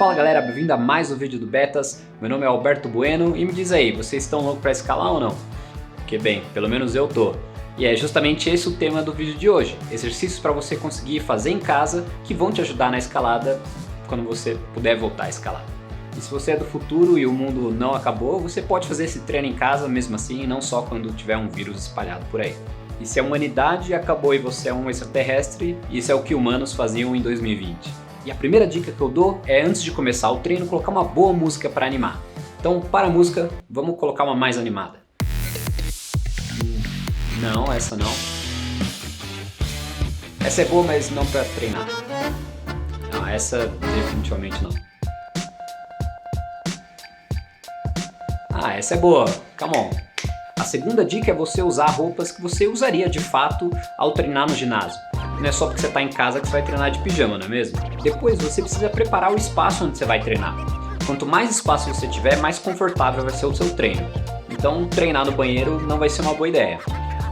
Fala galera, bem-vindo a mais um vídeo do Betas. Meu nome é Alberto Bueno e me diz aí, vocês estão loucos para escalar ou não? Porque bem, pelo menos eu tô. E é justamente esse o tema do vídeo de hoje, exercícios para você conseguir fazer em casa que vão te ajudar na escalada quando você puder voltar a escalar. E se você é do futuro e o mundo não acabou, você pode fazer esse treino em casa mesmo assim, não só quando tiver um vírus espalhado por aí. E se a humanidade acabou e você é um extraterrestre, isso é o que humanos faziam em 2020. E a primeira dica que eu dou é, antes de começar o treino, colocar uma boa música para animar. Então, para a música, vamos colocar uma mais animada. Não, essa não. Essa é boa, mas não para treinar. Não, essa definitivamente não. Ah, essa é boa. Come on. A segunda dica é você usar roupas que você usaria de fato ao treinar no ginásio. Não é só porque você está em casa que você vai treinar de pijama, não é mesmo? Depois você precisa preparar o espaço onde você vai treinar. Quanto mais espaço você tiver, mais confortável vai ser o seu treino. Então treinar no banheiro não vai ser uma boa ideia.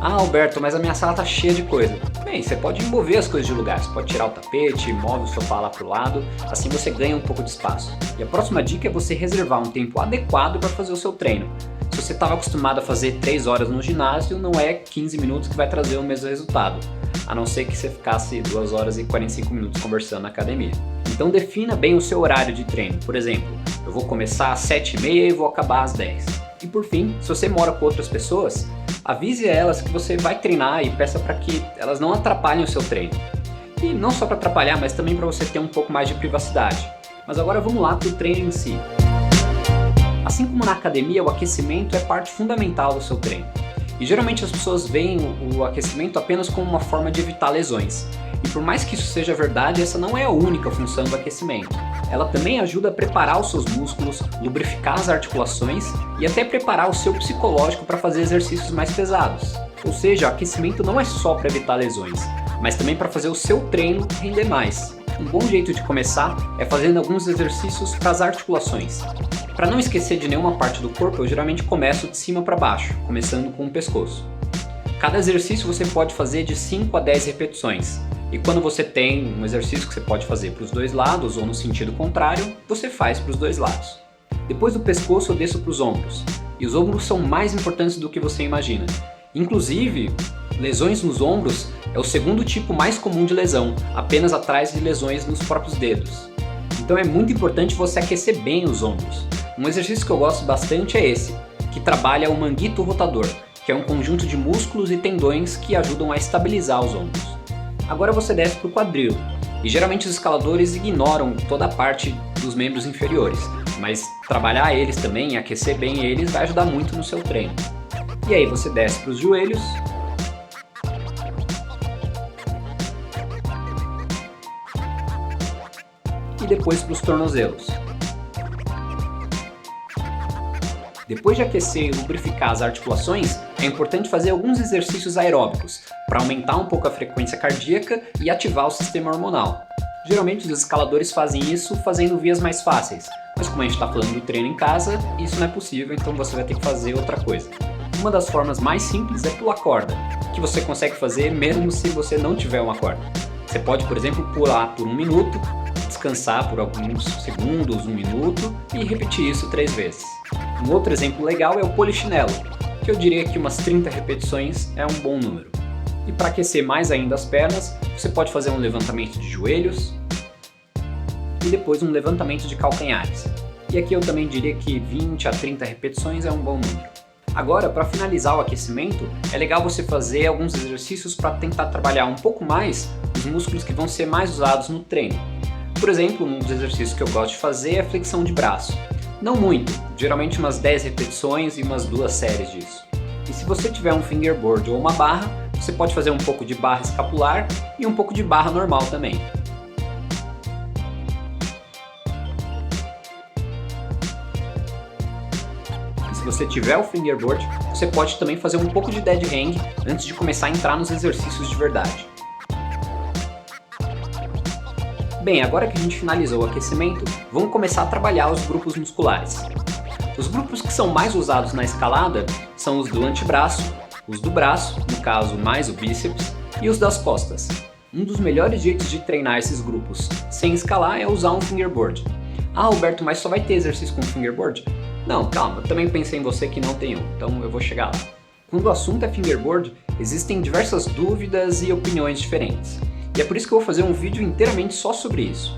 Ah, Alberto, mas a minha sala tá cheia de coisa. Bem, você pode mover as coisas de lugar, você pode tirar o tapete, move o sofá lá pro lado, assim você ganha um pouco de espaço. E a próxima dica é você reservar um tempo adequado para fazer o seu treino. Se você estava acostumado a fazer 3 horas no ginásio, não é 15 minutos que vai trazer o mesmo resultado, a não ser que você ficasse 2 horas e 45 minutos conversando na academia. Então defina bem o seu horário de treino. Por exemplo, eu vou começar às 7h30 e vou acabar às 10. E por fim, se você mora com outras pessoas, avise elas que você vai treinar e peça para que elas não atrapalhem o seu treino. E não só para atrapalhar, mas também para você ter um pouco mais de privacidade. Mas agora vamos lá para o treino em si. Assim como na academia, o aquecimento é parte fundamental do seu treino. E geralmente as pessoas veem o aquecimento apenas como uma forma de evitar lesões. E por mais que isso seja verdade, essa não é a única função do aquecimento. Ela também ajuda a preparar os seus músculos, lubrificar as articulações e até preparar o seu psicológico para fazer exercícios mais pesados. Ou seja, o aquecimento não é só para evitar lesões, mas também para fazer o seu treino render mais. Um bom jeito de começar é fazendo alguns exercícios para as articulações. Para não esquecer de nenhuma parte do corpo, eu geralmente começo de cima para baixo, começando com o pescoço. Cada exercício você pode fazer de 5 a 10 repetições. E quando você tem um exercício que você pode fazer para os dois lados ou no sentido contrário, você faz para os dois lados. Depois do pescoço eu desço para os ombros. E os ombros são mais importantes do que você imagina. Inclusive, lesões nos ombros é o segundo tipo mais comum de lesão, apenas atrás de lesões nos próprios dedos. Então é muito importante você aquecer bem os ombros. Um exercício que eu gosto bastante é esse, que trabalha o manguito rotador, que é um conjunto de músculos e tendões que ajudam a estabilizar os ombros. Agora você desce para o quadril, e geralmente os escaladores ignoram toda a parte dos membros inferiores, mas trabalhar eles também, aquecer bem eles, vai ajudar muito no seu treino. E aí você desce para os joelhos, e depois para os tornozelos. Depois de aquecer e lubrificar as articulações, é importante fazer alguns exercícios aeróbicos para aumentar um pouco a frequência cardíaca e ativar o sistema hormonal. Geralmente os escaladores fazem isso fazendo vias mais fáceis, mas como a gente está falando do treino em casa, isso não é possível, então você vai ter que fazer outra coisa. Uma das formas mais simples é pular corda, que você consegue fazer mesmo se você não tiver uma corda. Você pode, por exemplo, pular por 1 minuto, descansar por alguns segundos, 1 minuto e repetir isso 3 vezes. Um outro exemplo legal é o polichinelo, que eu diria que umas 30 repetições é um bom número. E para aquecer mais ainda as pernas, você pode fazer um levantamento de joelhos e depois um levantamento de calcanhares. E aqui eu também diria que 20 a 30 repetições é um bom número. Agora, para finalizar o aquecimento, é legal você fazer alguns exercícios para tentar trabalhar um pouco mais os músculos que vão ser mais usados no treino. Por exemplo, um dos exercícios que eu gosto de fazer é a flexão de braço. Não muito, geralmente umas 10 repetições e umas 2 séries disso. E se você tiver um fingerboard ou uma barra, você pode fazer um pouco de barra escapular e um pouco de barra normal também. E se você tiver o fingerboard, você pode também fazer um pouco de dead hang antes de começar a entrar nos exercícios de verdade. Bem, agora que a gente finalizou o aquecimento, vamos começar a trabalhar os grupos musculares. Os grupos que são mais usados na escalada são os do antebraço, os do braço, no caso mais o bíceps, e os das costas. Um dos melhores jeitos de treinar esses grupos sem escalar é usar um fingerboard. Ah, Roberto, mas só vai ter exercício com fingerboard? Não, calma, eu também pensei em você que não tem um, então eu vou chegar lá. Quando o assunto é fingerboard, existem diversas dúvidas e opiniões diferentes. E é por isso que eu vou fazer um vídeo inteiramente só sobre isso.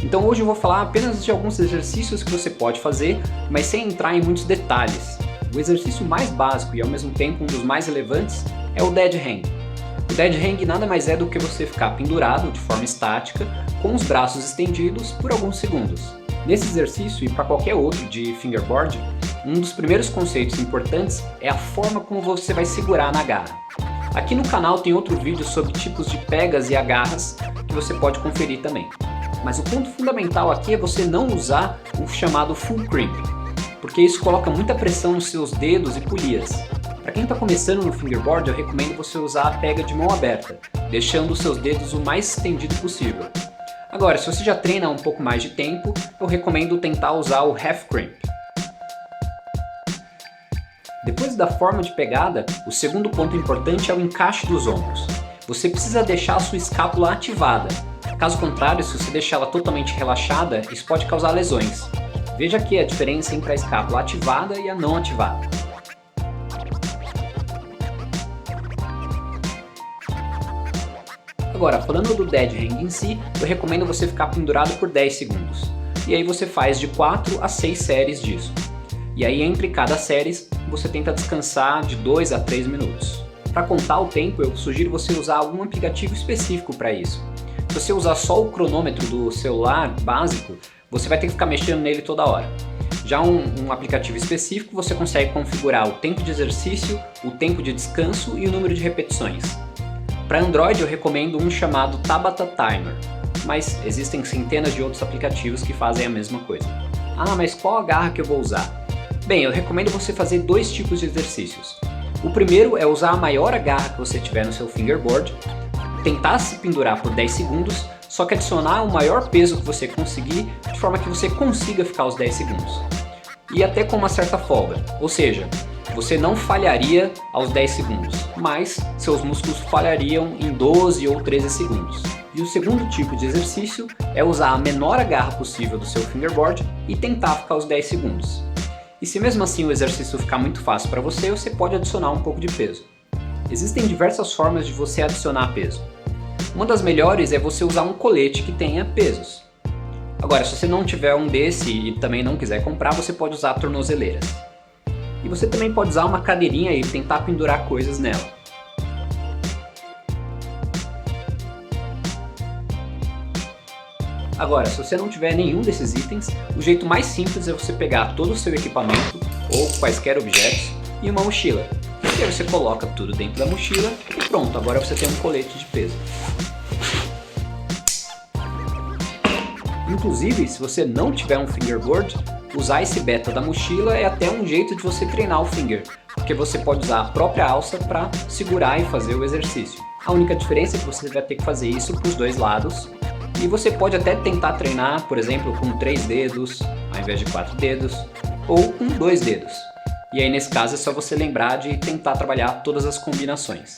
Então hoje eu vou falar apenas de alguns exercícios que você pode fazer, mas sem entrar em muitos detalhes. O exercício mais básico e ao mesmo tempo um dos mais relevantes é o dead hang. O dead hang nada mais é do que você ficar pendurado de forma estática, com os braços estendidos por alguns segundos. Nesse exercício e para qualquer outro de fingerboard, um dos primeiros conceitos importantes é a forma como você vai segurar na garra. Aqui no canal tem outro vídeo sobre tipos de pegas e agarras que você pode conferir também. Mas o ponto fundamental aqui é você não usar o chamado full crimp, porque isso coloca muita pressão nos seus dedos e polias. Para quem está começando no fingerboard, eu recomendo você usar a pega de mão aberta, deixando os seus dedos o mais estendido possível. Agora, se você já treina há um pouco mais de tempo, eu recomendo tentar usar o half crimp. Depois da forma de pegada, o segundo ponto importante é o encaixe dos ombros. Você precisa deixar a sua escápula ativada. Caso contrário, se você deixar ela totalmente relaxada, isso pode causar lesões. Veja aqui a diferença entre a escápula ativada e a não ativada. Agora, falando do dead hang em si, eu recomendo você ficar pendurado por 10 segundos. E aí você faz de 4 a 6 séries disso. E aí entre cada série, você tenta descansar de 2 a 3 minutos. Para contar o tempo, eu sugiro você usar algum aplicativo específico para isso. Se você usar só o cronômetro do celular básico, você vai ter que ficar mexendo nele toda hora. Já um aplicativo específico, você consegue configurar o tempo de exercício, o tempo de descanso e o número de repetições. Para Android eu recomendo um chamado Tabata Timer, mas existem centenas de outros aplicativos que fazem a mesma coisa. Ah, mas qual a garra que eu vou usar? Bem, eu recomendo você fazer dois tipos de exercícios. O primeiro é usar a maior agarra que você tiver no seu fingerboard, tentar se pendurar por 10 segundos, só que adicionar o maior peso que você conseguir, de forma que você consiga ficar os 10 segundos. E até com uma certa folga, ou seja, você não falharia aos 10 segundos, mas seus músculos falhariam em 12 ou 13 segundos. E o segundo tipo de exercício é usar a menor agarra possível do seu fingerboard e tentar ficar os 10 segundos. E se mesmo assim o exercício ficar muito fácil para você, você pode adicionar um pouco de peso. Existem diversas formas de você adicionar peso. Uma das melhores é você usar um colete que tenha pesos. Agora, se você não tiver um desse e também não quiser comprar, você pode usar tornozeleiras. E você também pode usar uma cadeirinha e tentar pendurar coisas nela. Agora, se você não tiver nenhum desses itens, o jeito mais simples é você pegar todo o seu equipamento, ou quaisquer objetos, e uma mochila. E aí você coloca tudo dentro da mochila e pronto, agora você tem um colete de peso. Inclusive, se você não tiver um fingerboard, usar esse beta da mochila é até um jeito de você treinar o finger, porque você pode usar a própria alça para segurar e fazer o exercício. A única diferença é que você vai ter que fazer isso para os dois lados, e você pode até tentar treinar, por exemplo, com 3 dedos, ao invés de 4 dedos, ou com 2 dedos. E aí nesse caso é só você lembrar de tentar trabalhar todas as combinações.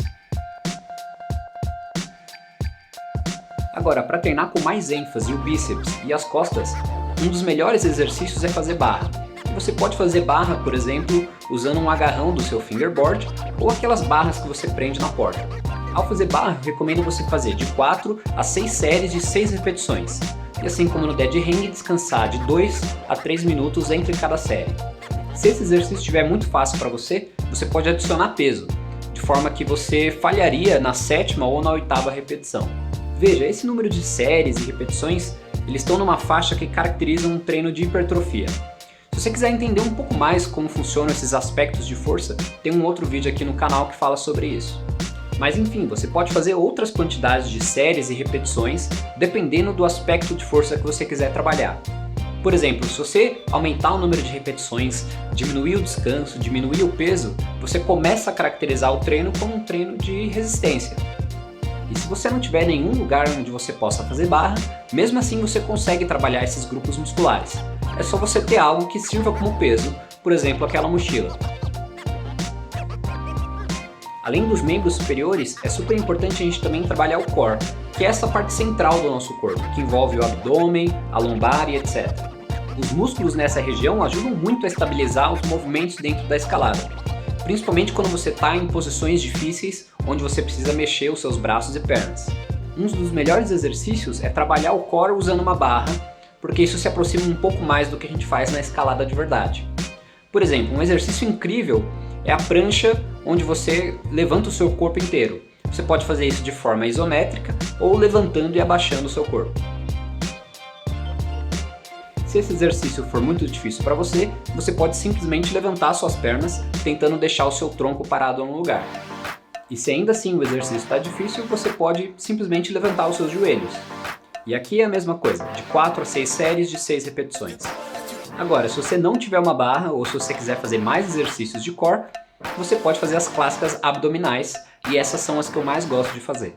Agora, para treinar com mais ênfase o bíceps e as costas, um dos melhores exercícios é fazer barra. Você pode fazer barra, por exemplo, usando um agarrão do seu fingerboard ou aquelas barras que você prende na porta. Ao fazer barra, eu recomendo você fazer de 4 a 6 séries de 6 repetições. E assim como no dead hang, descansar de 2 a 3 minutos entre cada série. Se esse exercício estiver muito fácil para você, você pode adicionar peso, de forma que você falharia na 7ª ou na 8ª repetição. Veja, esse número de séries e repetições, eles estão numa faixa que caracteriza um treino de hipertrofia. Se você quiser entender um pouco mais como funcionam esses aspectos de força, tem um outro vídeo aqui no canal que fala sobre isso. Mas enfim, você pode fazer outras quantidades de séries e repetições dependendo do aspecto de força que você quiser trabalhar. Por exemplo, se você aumentar o número de repetições, diminuir o descanso, diminuir o peso, você começa a caracterizar o treino como um treino de resistência. E se você não tiver nenhum lugar onde você possa fazer barra, mesmo assim você consegue trabalhar esses grupos musculares. É só você ter algo que sirva como peso, por exemplo, aquela mochila. Além dos membros superiores, é super importante a gente também trabalhar o core, que é essa parte central do nosso corpo, que envolve o abdômen, a lombar e etc. Os músculos nessa região ajudam muito a estabilizar os movimentos dentro da escalada, principalmente quando você está em posições difíceis onde você precisa mexer os seus braços e pernas. Um dos melhores exercícios é trabalhar o core usando uma barra, porque isso se aproxima um pouco mais do que a gente faz na escalada de verdade. Por exemplo, um exercício incrível é a prancha, onde você levanta o seu corpo inteiro. Você pode fazer isso de forma isométrica ou levantando e abaixando o seu corpo. Se esse exercício for muito difícil para você, você pode simplesmente levantar suas pernas, tentando deixar o seu tronco parado no lugar. E se ainda assim o exercício está difícil, você pode simplesmente levantar os seus joelhos. E aqui é a mesma coisa, de 4 a 6 séries de 6 repetições. Agora, se você não tiver uma barra ou se você quiser fazer mais exercícios de core, você pode fazer as clássicas abdominais, e essas são as que eu mais gosto de fazer.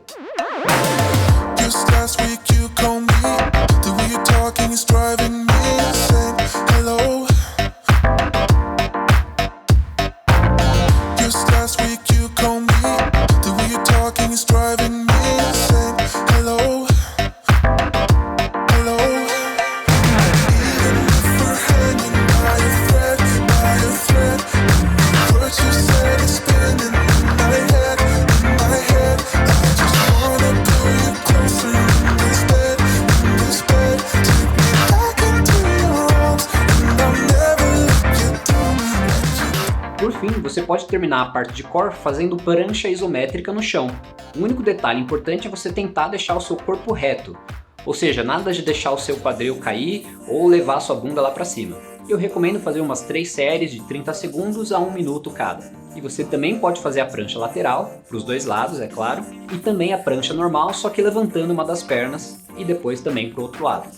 Por fim, você pode terminar a parte de core fazendo prancha isométrica no chão. O único detalhe importante é você tentar deixar o seu corpo reto, ou seja, nada de deixar o seu quadril cair ou levar a sua bunda lá para cima. Eu recomendo fazer umas 3 séries de 30 segundos a 1 minuto cada. E você também pode fazer a prancha lateral, para os dois lados, é claro, e também a prancha normal, só que levantando uma das pernas e depois também para o outro lado.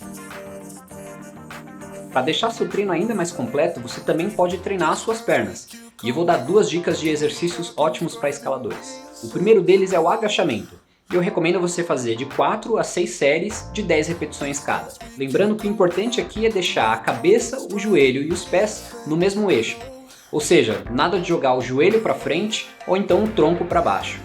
Para deixar seu treino ainda mais completo, você também pode treinar as suas pernas. E eu vou dar 2 dicas de exercícios ótimos para escaladores. O primeiro deles é o agachamento. E eu recomendo você fazer de 4 a 6 séries de 10 repetições cada. Lembrando que o importante aqui é deixar a cabeça, o joelho e os pés no mesmo eixo. Ou seja, nada de jogar o joelho para frente ou então o tronco para baixo.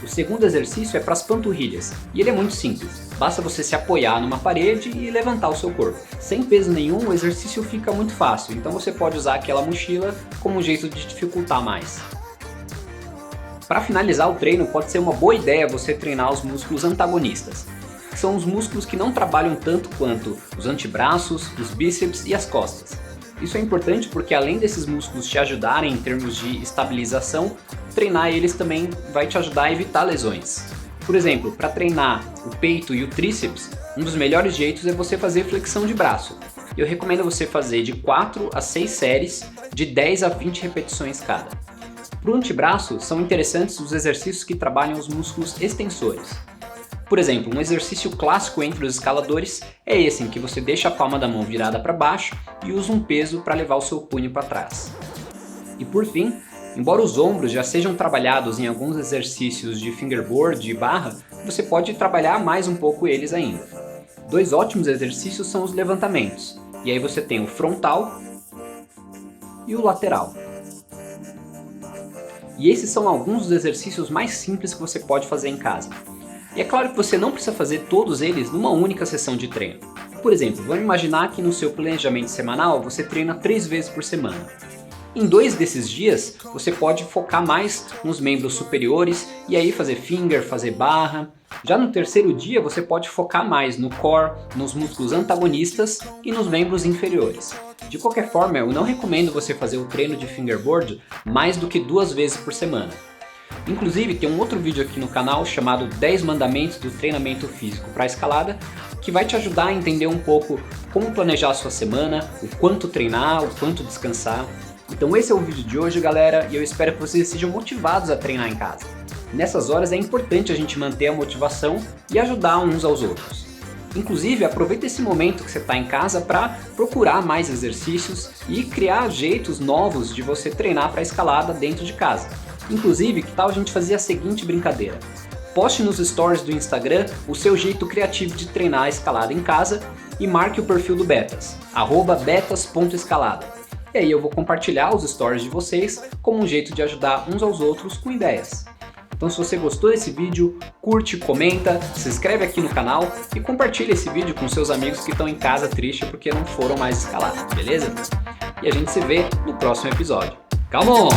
O segundo exercício é para as panturrilhas, e ele é muito simples. Basta você se apoiar numa parede e levantar o seu corpo. Sem peso nenhum, o exercício fica muito fácil, então você pode usar aquela mochila como um jeito de dificultar mais. Para finalizar o treino, pode ser uma boa ideia você treinar os músculos antagonistas, que são os músculos que não trabalham tanto quanto os antebraços, os bíceps e as costas. Isso é importante porque além desses músculos te ajudarem em termos de estabilização, treinar eles também vai te ajudar a evitar lesões. Por exemplo, para treinar o peito e o tríceps, um dos melhores jeitos é você fazer flexão de braço. Eu recomendo você fazer de 4 a 6 séries de 10 a 20 repetições cada. Para o antebraço, são interessantes os exercícios que trabalham os músculos extensores. Por exemplo, um exercício clássico entre os escaladores é esse, em que você deixa a palma da mão virada para baixo e usa um peso para levar o seu punho para trás. E por fim, embora os ombros já sejam trabalhados em alguns exercícios de fingerboard e barra, você pode trabalhar mais um pouco eles ainda. 2 ótimos exercícios são os levantamentos, e aí você tem o frontal e o lateral. E esses são alguns dos exercícios mais simples que você pode fazer em casa. E é claro que você não precisa fazer todos eles numa única sessão de treino. Por exemplo, vamos imaginar que no seu planejamento semanal você treina 3 vezes por semana. Em 2 desses dias, você pode focar mais nos membros superiores e aí fazer finger, fazer barra. Já no 3º dia, você pode focar mais no core, nos músculos antagonistas e nos membros inferiores. De qualquer forma, eu não recomendo você fazer o treino de fingerboard mais do que 2 vezes por semana. Inclusive, tem um outro vídeo aqui no canal chamado 10 mandamentos do treinamento físico para escalada, que vai te ajudar a entender um pouco como planejar a sua semana, o quanto treinar, o quanto descansar. Então esse é o vídeo de hoje, galera, e eu espero que vocês sejam motivados a treinar em casa. Nessas horas é importante a gente manter a motivação e ajudar uns aos outros. Inclusive, aproveita esse momento que você está em casa para procurar mais exercícios e criar jeitos novos de você treinar para escalada dentro de casa. Inclusive, que tal a gente fazer a seguinte brincadeira? Poste nos stories do Instagram o seu jeito criativo de treinar a escalada em casa e marque o perfil do Betas, @betas.escalada. E aí eu vou compartilhar os stories de vocês como um jeito de ajudar uns aos outros com ideias. Então se você gostou desse vídeo, curte, comenta, se inscreve aqui no canal e compartilha esse vídeo com seus amigos que estão em casa triste porque não foram mais escalados, beleza? E a gente se vê no próximo episódio. Come on!